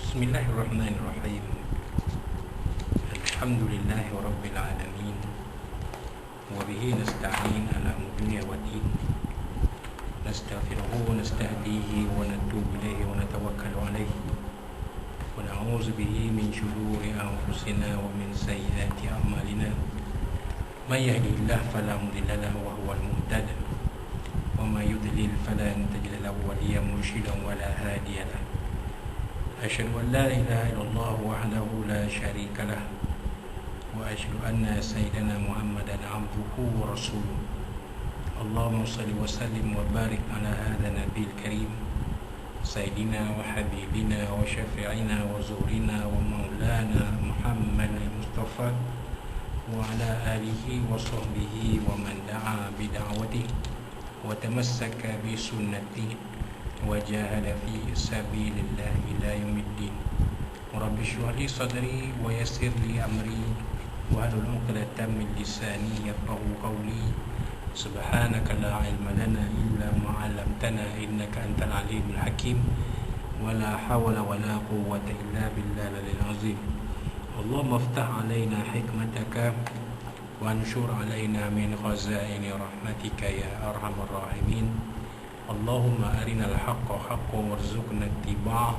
Bismillahirrahmanirrahim. Alhamdulillahi rabbil alamin. Wa bihi nasta'in ala dunya wa din. Nastaghfiruhu wa nastahdihi wa natubu ilayhi wa natawakkalu alayhi. Wa na'udzu bihi min shururi anfusina wa min sayyiati a'malina. May yahdihillahu fala mudilla lahu wa huwal muhtadi. Wa may yudlil falan tajida lahu waliyyan murshida wa la hadiya lahu. أشهد أن لا إله إلا الله وحده لا شريك له وأشهد أن سيدنا محمدا عبده ورسوله اللهم صل وسلم وبارك على هذا النبي الكريم سيدنا وحبيبنا وشفيعنا وزورنا ومولانا محمد المصطفى وعلى آله وصحبه ومن دعا بدعوته وتمسك بسنته وجاهد في سبيل الله إلى يوم الدين رب اشرح لي صدري ويسر لي أمري واحلل عقدة من لساني يفقهوا قولي سبحانك لا علم لنا إلا ما علمتنا إنك أنت العليم الحكيم ولا حول ولا قوة إلا بالله العلي العظيم اللهم افتح علينا حكمتك وانشر علينا من خزائن رحمتك يا أرحم الراحمين اللهم أرنا الحق حقا وارزقنا اتباعه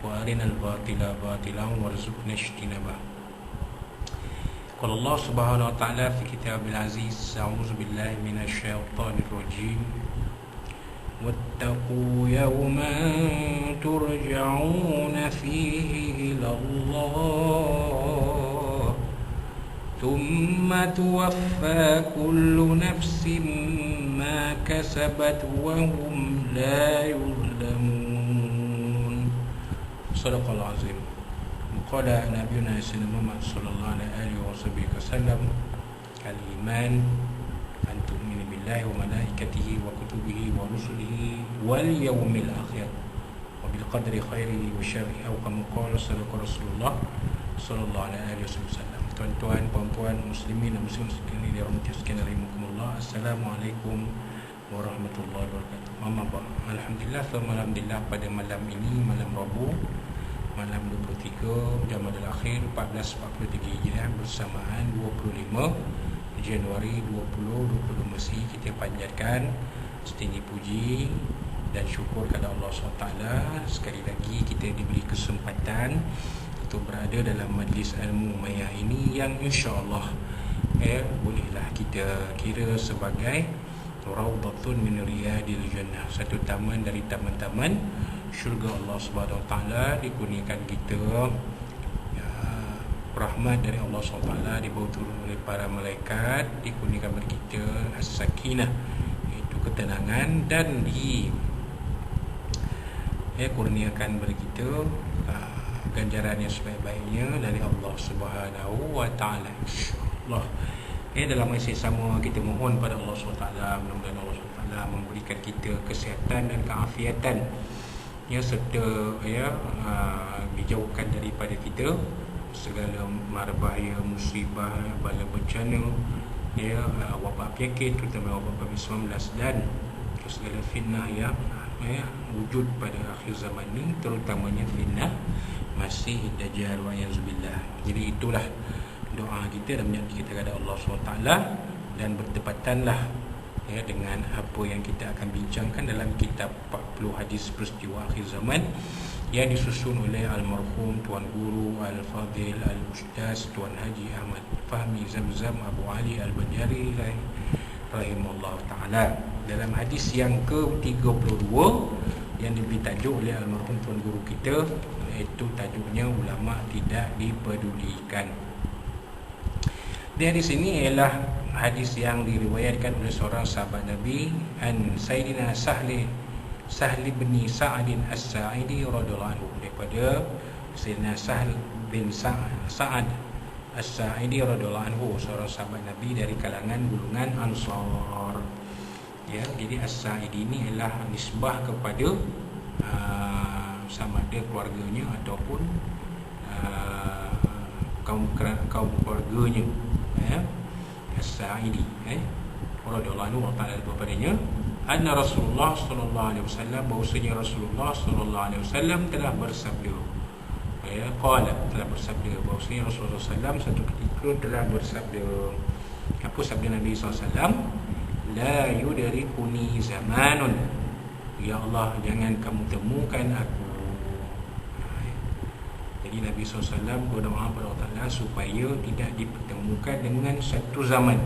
وأرنا الباطل باطلا وارزقنا اجتنابه قال الله سبحانه وتعالى في كتابه العزيز أعوذ بالله من الشيطان الرجيم واتقوا يوما ترجعون فيه إلى الله ثم توفى كل نفس ما كسبت وهم لا يظلمون صدق الله العظيم قال نبينا سيدنا محمد صلى الله عليه وسلم الإيمان أن تؤمن بالله وملائكته وكتبه ورسله واليوم الآخر وبالقدر خيره وشره أو كما قال صدق رسول الله صلى الله عليه وسلم. Tuan-tuan, puan-puan, muslimin dan muslim sekalian dirahmati sekalian rahimakumullah. Assalamualaikum warahmatullahi wabarakatuh. Mama Pak, alhamdulillah, alhamdulillah pada malam ini, malam Rabu, malam 23 Jamadil Akhir 1443 Hijriah bersamaan 25 Januari 2020 Masih, kita panjatkan setinggi puji dan syukur kepada Allah SWT. Sekali lagi kita diberi kesempatan untuk berada dalam majlis ilmu maya ini yang insya-Allah bolehlah kita kira sebagai raudhatun min riyadil jannah, satu taman dari taman-taman syurga Allah Subhanahu Wa Taala. Dikurniakan kita rahmat dari Allah Subhanahu Wa Taala, dibawa turun oleh para malaikat, dikurniakan kepada kita as-sakinah, iaitu ketenangan, dan kurniakan kepada kita ganjaran yang sebaik-baiknya dari Allah Subhanahu Wa Taala, insyaallah. Dalam masa sama kita mohon pada Allah SWT, mudah-mudahan Allah SWT memberikan kita kesihatan dan keafiatan, serta dijauhkan daripada kita segala mara bahaya, musibah, bala bencana, wabak penyakit, terutama wabak COVID-19, dan segala fitnah yang wujud pada akhir zaman ini, terutamanya fitnah Masih Dajjal wa yazubillah. Jadi itulah doa kita dan minta kita kepada Allah SWT, dan bertepatanlah dengan apa yang kita akan bincangkan dalam kitab 40 hadis peristiwa akhir zaman yang disusun oleh almarhum Tuan Guru Al-Fadhil Al-Ustaz Tuan Haji Ahmad Fahmi Zamzam Abu Ali Al-Banjari rahimahullah ta'ala. Dalam hadis yang ke-32 yang diberi tajuk oleh almarhum Tuan Guru kita, iaitu tajuknya ulama tidak dipedulikan. Di hadis ini ialah hadis yang diriwayatkan oleh seorang sahabat Nabi, an Sayyidina Sahli bin Sa'adin As-Sa'idi radhiyallahu anhu, daripada Sayyidina Sahl bin Sa'ad As-Sa'idi radhiyallahu anhu, seorang sahabat Nabi dari kalangan golongan Ansar. Jadi As-Sa'idi ini ialah nisbah kepada sama ada keluarganya ataupun kaum keluarganya, As-Sa'idi radhiyallahu anhu ta'ala daripadanya, anna Rasulullah sallallahu alaihi wasallam, bahwasanya Rasulullah sallallahu alaihi wasallam telah bersabda, Qala, telah bersabda bahawasanya Rasulullah SAW satu ketika telah bersabda. Apa sabda Nabi SAW? La yudrikuni zamanun, ya Allah, jangan kamu temukan aku. Jadi Nabi SAW berdoa kepada Allah Ta'ala supaya tidak dipertemukan dengan satu zaman.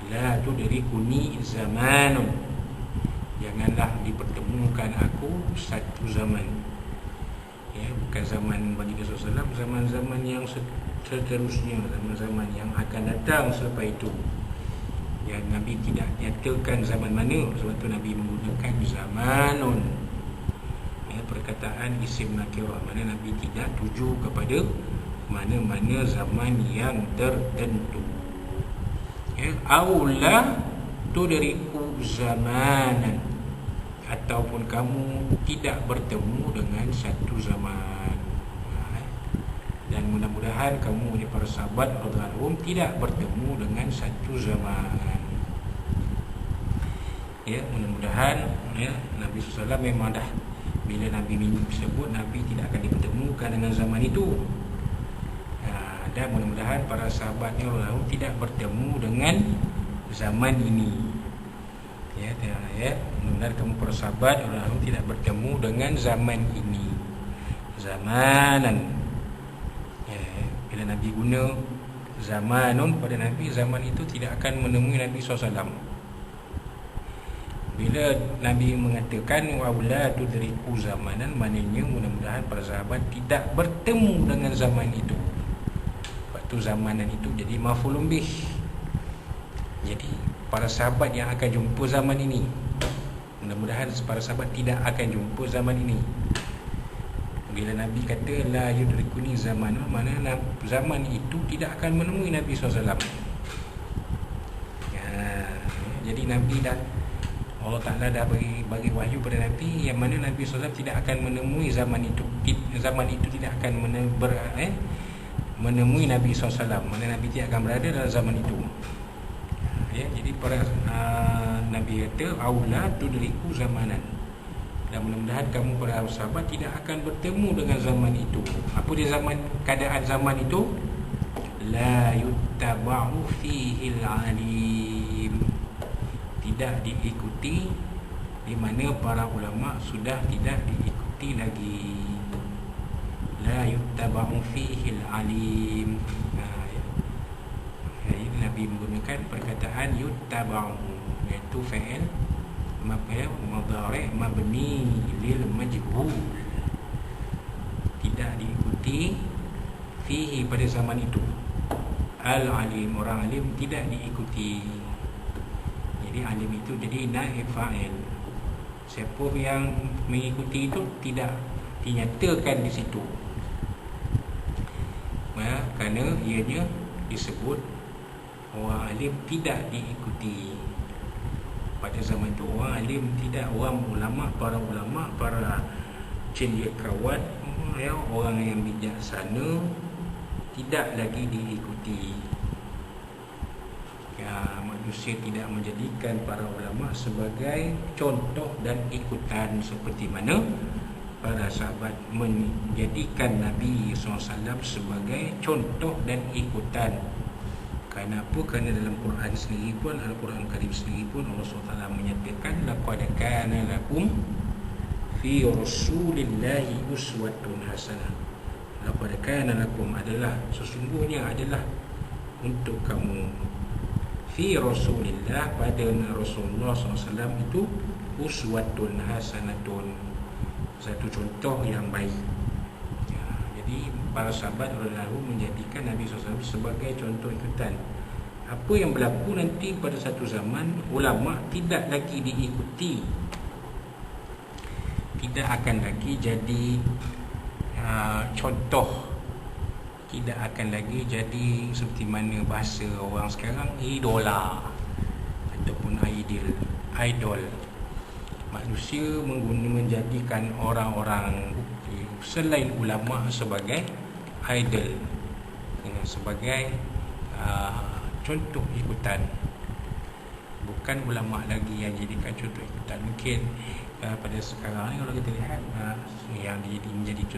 La tudrikuni zamanun, janganlah dipertemukan aku satu zaman. Bukan zaman bagi Rasulullah SAW, zaman-zaman yang seterusnya, zaman-zaman yang akan datang selepas itu. Yang Nabi tidak nyatakan zaman mana, sebab itu Nabi menggunakan zamanun, perkataan isim nakirah, mana Nabi tidak tuju kepada mana-mana zaman yang tertentu. Aula tudriku zamanan, ataupun kamu tidak bertemu dengan satu zaman. Dan mudah-mudahan kamu ni para sahabat radhiyallahu tidak bertemu dengan satu zaman. Mudah-mudahan Nabi SAW memang dah, bila Nabi sebut Nabi tidak akan dipertemukan dengan zaman itu. Dan mudah-mudahan para sahabatnya radhiyallahu tidak bertemu dengan zaman ini. Mudah-mudahan kamu para sahabat radhiyallahu tidak bertemu dengan zaman ini. Zamanan. Bila Nabi guna zamanun pada Nabi, zaman itu tidak akan menemui Nabi SAW. Bila Nabi mengatakan wa'ula tudriku zamanan, maknanya mudah-mudahan para sahabat tidak bertemu dengan zaman itu. Waktu zamanan itu jadi maf'ulun bih. Jadi para sahabat yang akan jumpa zaman ini, mudah-mudahan para sahabat tidak akan jumpa zaman ini. Bila Nabi kata la yudrikuni zaman, maknanya zaman itu tidak akan menemui Nabi SAW. Jadi Nabi dah, Allah Ta'ala dah bagi wahyu pada Nabi yang mana Nabi SAW tidak akan menemui zaman itu. Zaman itu tidak akan menemui Nabi SAW, mana Nabi tidak akan berada dalam zaman itu. Jadi para Nabi kata aula tudriku zamanan, dan mudah-mudahan kamu para sahabat tidak akan bertemu dengan zaman itu. Apa dia zaman, keadaan zaman itu? La yuttaba'u fihi al-alim, tidak diikuti, di mana para ulama sudah tidak diikuti lagi. La yuttaba'u fihi al-alim. Nabi menggunakan perkataan yuttaba'u, iaitu fa'il mudhari' mabni lil majhul, tidak diikuti fihi pada zaman itu. Al-alim, orang alim tidak diikuti. Jadi alim itu jadi naib fa'il. Siapa yang mengikuti itu tidak dinyatakan di situ, kerana ianya disebut orang alim tidak diikuti. Pada zaman itu orang alim tidak, orang ulama, para cendekiawan, orang yang bijaksana tidak lagi diikuti. Manusia tidak menjadikan para ulama sebagai contoh dan ikutan, seperti mana para sahabat menjadikan Nabi SAW sebagai contoh dan ikutan. Kenapa? Kerana dalam Quran sendiri pun, Al-Quran Karim sendiri pun, Allah SWT menyatakan laqad kana lakum fi rasulillahi uswatun hasanah. Laqad kana lakum adalah, sesungguhnya adalah untuk kamu, fi rasulillah, pada Rasulullah SAW itu uswatun hasanatun, satu contoh yang baik. Jadi para sahabat radhiyallahu menjadikan Nabi SAW sebagai contoh ikutan. Apa yang berlaku nanti pada satu zaman, ulama tidak lagi diikuti, tidak akan lagi jadi contoh, tidak akan lagi jadi seperti mana bahasa orang sekarang, idola ataupun idol. Manusia menjadikan orang-orang selain ulama sebagai idol, sebagai contoh ikutan. Bukan ulama lagi yang jadikan contoh ikutan. Mungkin pada sekarang ni kalau kita lihat yang menjadi contoh